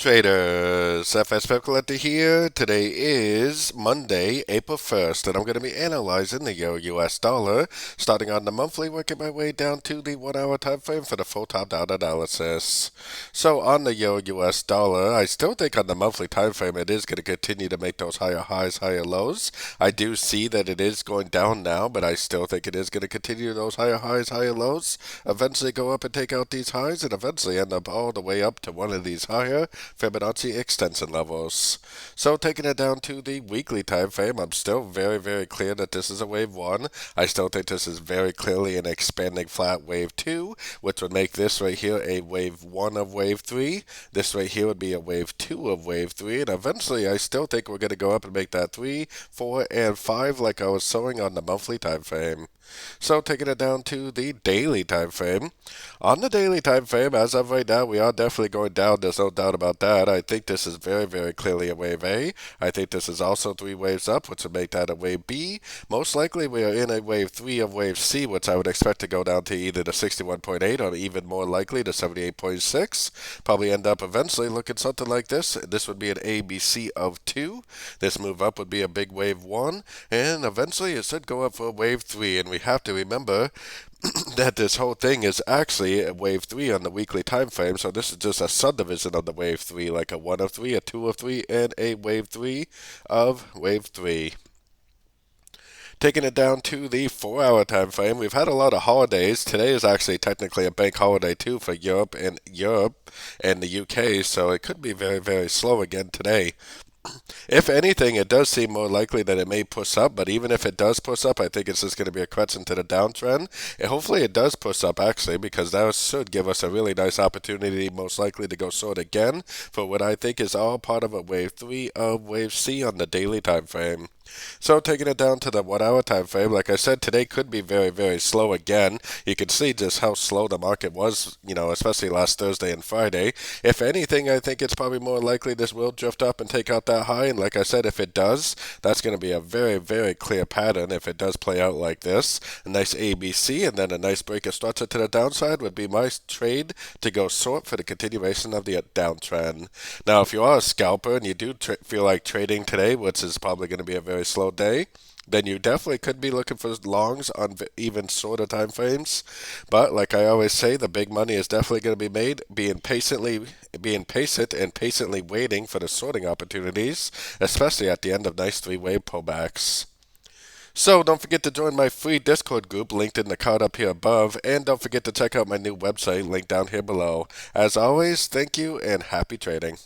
Traders, FS Pep Collector here. Today is Monday, April 1st, and I'm going to be analyzing the Euro US dollar, starting on the monthly, working my way down to the 1 hour time frame for the full top-down analysis. So on the Euro US dollar, I still think on the monthly time frame it is going to continue to make those higher highs, higher lows. I do see that it is going down now, but I still think it is going to continue those higher highs, higher lows, eventually go up and take out these highs, and eventually end up all the way up to one of these higher Fibonacci extension levels. So taking it down to the weekly time frame, I'm still very, very clear that this is a wave 1. I still think this is very clearly an expanding flat wave 2, which would make this right here a wave 1 of wave 3. This right here would be a wave 2 of wave 3, and eventually I still think we're going to go up and make that 3, 4, and 5 like I was showing on the monthly time frame. So taking it down to the daily time frame. On the daily time frame, as of right now, we are definitely going down. There's no doubt about that. I think this is very, very clearly a wave A. I think this is also 3 waves up, which would make that a wave B. Most likely, we are in a wave 3 of wave C, which I would expect to go down to either the 61.8 or even more likely the 78.6. Probably end up eventually looking something like this. This would be an ABC of 2. This move up would be a big wave 1, and eventually it should go up for a wave 3. And we have to remember that this whole thing is actually a wave 3 on the weekly time frame, so this is just a subdivision of the wave 3, like a 1 of 3, a 2 of 3, and a wave 3 of wave 3. Taking it down to the 4 hour time frame, we've had a lot of holidays. Today is actually technically a bank holiday too for Europe and the UK, so it could be very, very slow again today. If anything, it does seem more likely that it may push up, but even if it does push up, I think it's just going to be a correction to the downtrend. And hopefully it does push up, actually, because that should give us a really nice opportunity, most likely to go short again, for what I think is all part of a wave 3 of wave C on the daily time frame. So taking it down to the 1 hour time frame, like I said, today could be very, very slow again. You can see just how slow the market was, especially last Thursday and Friday. If anything, I think it's probably more likely this will drift up and take out that high. And like I said, if it does, that's going to be a very, very clear pattern if it does play out like this. A nice ABC and then a nice break of structure to the downside would be my trade to go short for the continuation of the downtrend. Now, if you are a scalper and you do feel like trading today, which is probably going to be a very slow day, then you definitely could be looking for longs on even shorter time frames. But like I always say, the big money is definitely going to be made being patient and patiently waiting for the sorting opportunities, especially at the end of nice 3 wave pullbacks. So don't forget to join my free Discord group linked in the card up here above, and don't forget to check out my new website linked down here below. As always, thank you and happy trading.